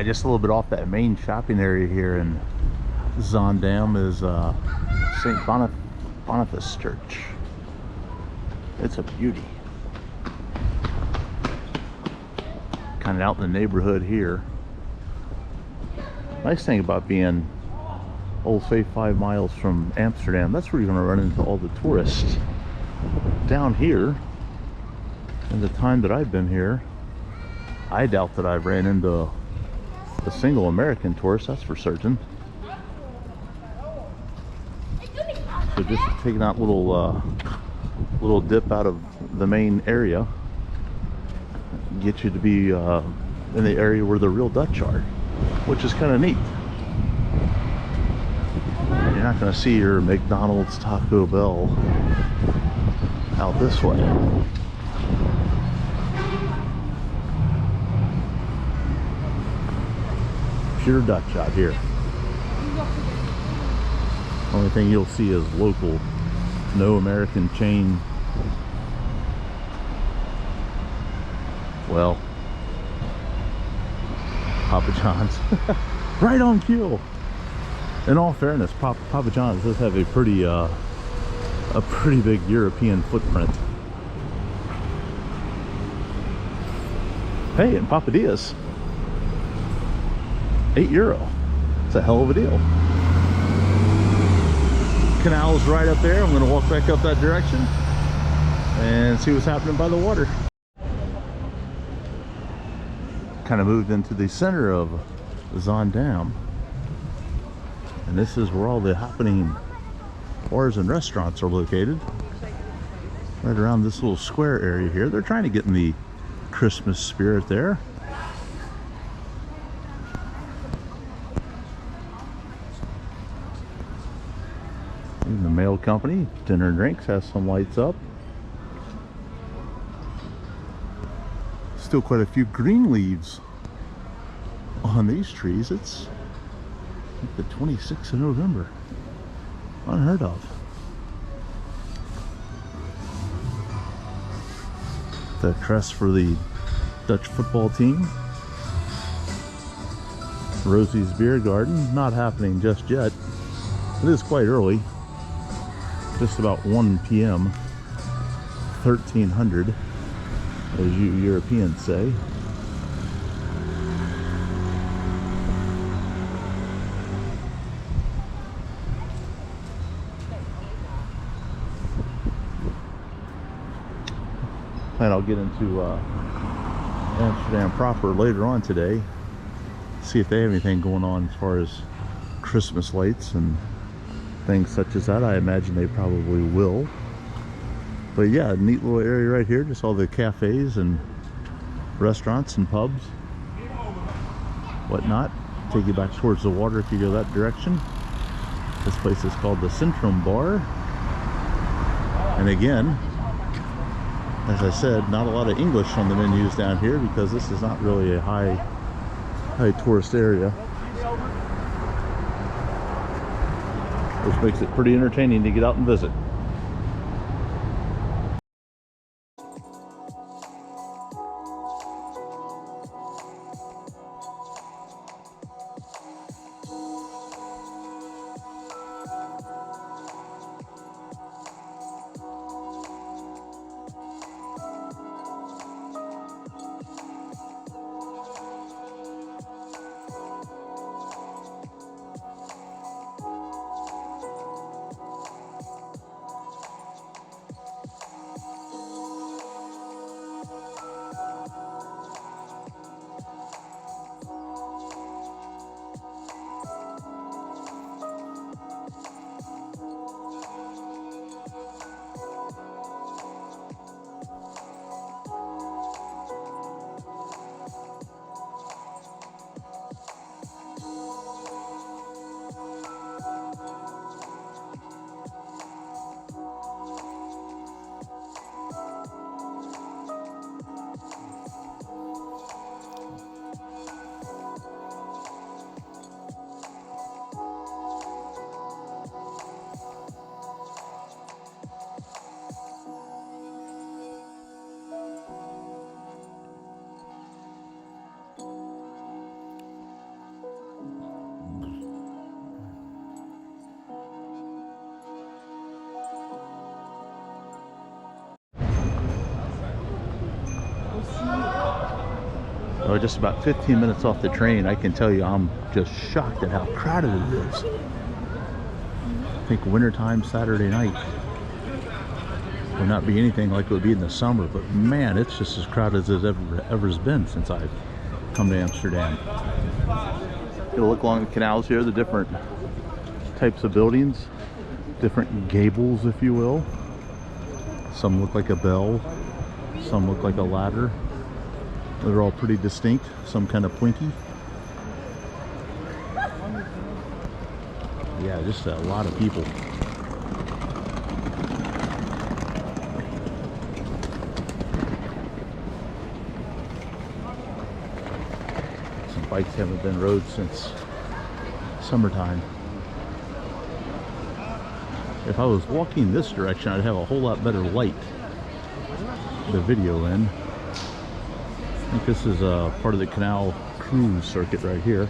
Just a little bit off that main shopping area here in Zandam is St. Boniface Church. It's a beauty. Kind of out in the neighborhood here. Nice thing about being, say 5 miles from Amsterdam, that's where you're going to run into all the tourists. Down here, in the time that I've been here, I doubt that I've ran into a single American tourist, that's for certain. So just taking that little dip out of the main area, get you to be in the area where the real Dutch are, which is kind of neat. You're not going to see your McDonald's, Taco Bell out this way. Pure Dutch out here. Only thing you'll see is local, no American chain. Well, Papa John's. Right on cue. In all fairness, Papa John's does have a pretty big European footprint. Hey, and Papadias, €8. It's a hell of a deal. Canal's right up there. I'm going to walk back up that direction and see what's happening by the water. Kind of moved into the center of Zandam, and this is where all the happening bars and restaurants are located, right around this little square area here. They're trying to get in the Christmas spirit there. Even the mail company, Dinner and Drinks, has some lights up. Still quite a few green leaves on these trees. It's like the 26th of November. Unheard of. The crest for the Dutch football team. Rosie's Beer Garden, not happening just yet. It is quite early. Just about 1 p.m. 1300, as you Europeans say. And I'll get into Amsterdam proper later on today, see if they have anything going on as far as Christmas lights and things such as that. I imagine they probably will. But yeah, a neat little area right here, just all the cafes and restaurants and pubs, whatnot. Take you back towards the water if you go that direction. This place is called the Centrum Bar, and again, as I said, not a lot of English on the menus down here because this is not really a high tourist area, which makes it pretty entertaining to get out and visit. Oh, just about 15 minutes off the train. I can tell you, I'm just shocked at how crowded it is. I think wintertime Saturday night will not be anything like it would be in the summer, but man, it's just as crowded as it ever has been since I've come to Amsterdam. Get a look along the canals here, the different types of buildings, different gables, if you will. Some look like a bell, some look like a ladder. They're all pretty distinct, some kind of pointy. Yeah, just a lot of people. Some bikes haven't been rode since summertime. If I was walking this direction, I'd have a whole lot better light the video in. I think this is part of the canal cruise circuit right here.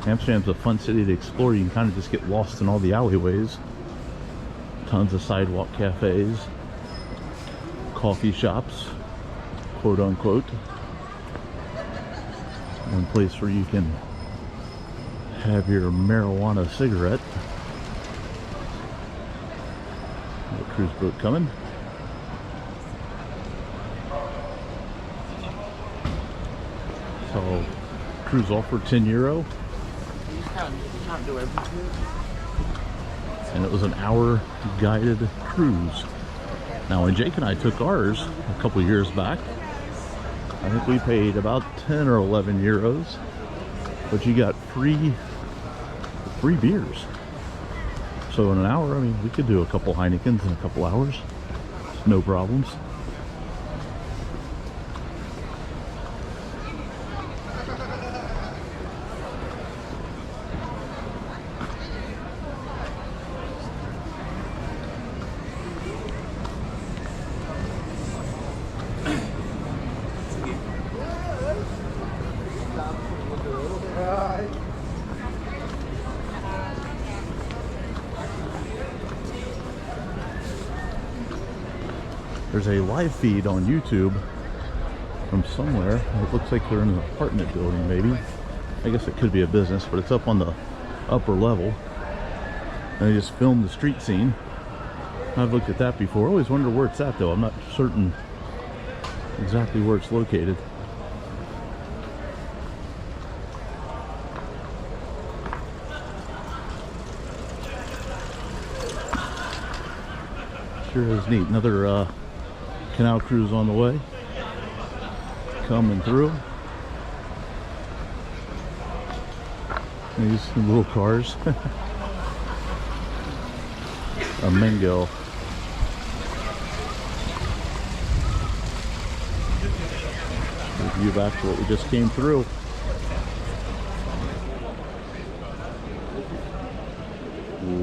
Amsterdam's a fun city to explore. You can kind of just get lost in all the alleyways. Tons of sidewalk cafes, coffee shops, quote unquote. One place where you can have your marijuana cigarette. The cruise boat coming. So, cruise offer €10. And it was an hour guided cruise. Now when Jake and I took ours a couple years back, I think we paid about 10 or 11 euros, but you got free beers. So in an hour, I mean, we could do a couple Heinekens in a couple hours, no problems. There's a live feed on YouTube from somewhere. It looks like they're in an apartment building, maybe. I guess it could be a business, but it's up on the upper level. And they just filmed the street scene. I've looked at that before. I always wonder where it's at, though. I'm not certain exactly where it's located. Sure is neat. Another canal cruise on the way, coming through. These little cars. A mango. View back to what we just came through.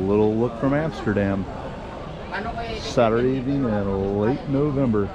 Little look from Amsterdam. Saturday evening in late November.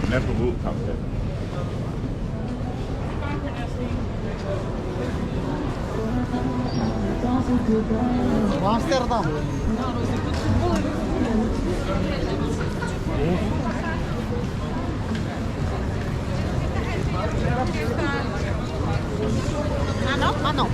Never will come there. Amsterdam. Ah non.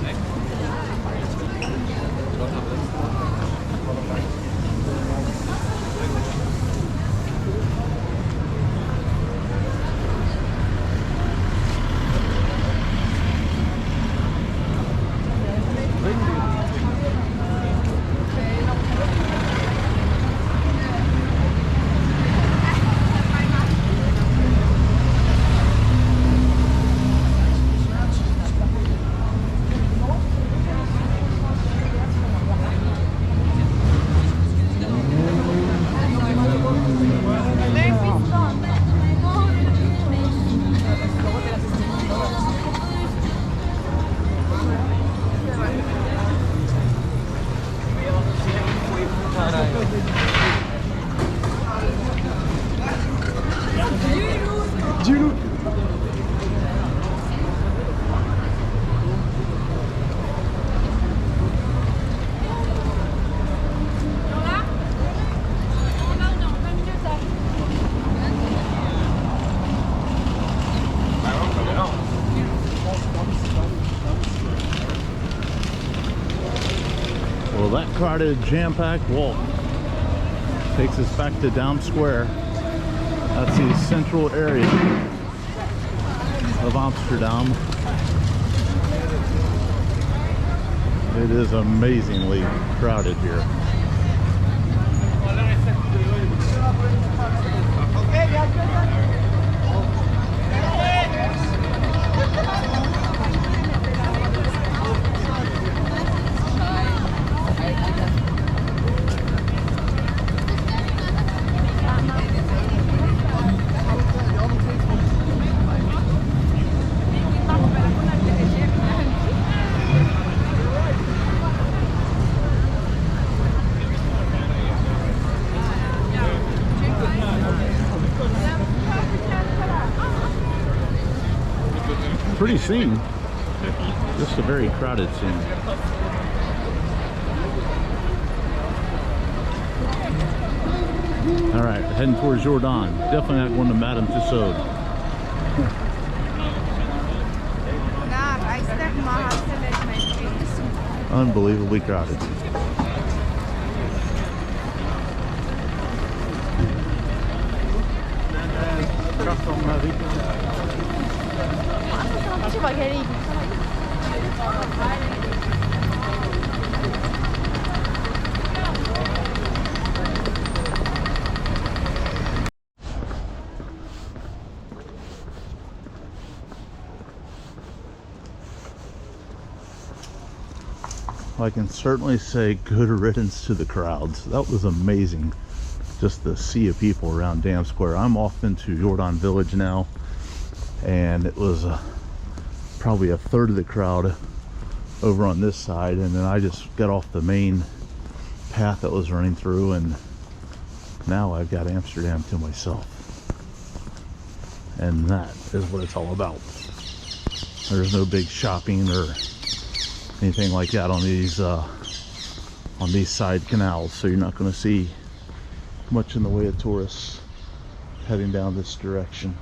That crowded, jam-packed walk takes us back to Dam Square. That's the central area of Amsterdam. It is amazingly crowded here. Pretty scene. Just a very crowded scene. All right, heading towards Jordon. Definitely not going to Madame Tussauds. Unbelievably crowded. I can certainly say good riddance to the crowds. That was amazing, just the sea of people around Dam Square. I'm off into Jordon Village now, and it was probably a third of the crowd over on this side, and then I just got off the main path that was running through, and now I've got Amsterdam to myself, and that is what it's all about. There's no big shopping or anything like that on these side canals, so you're not going to see much in the way of tourists heading down this direction.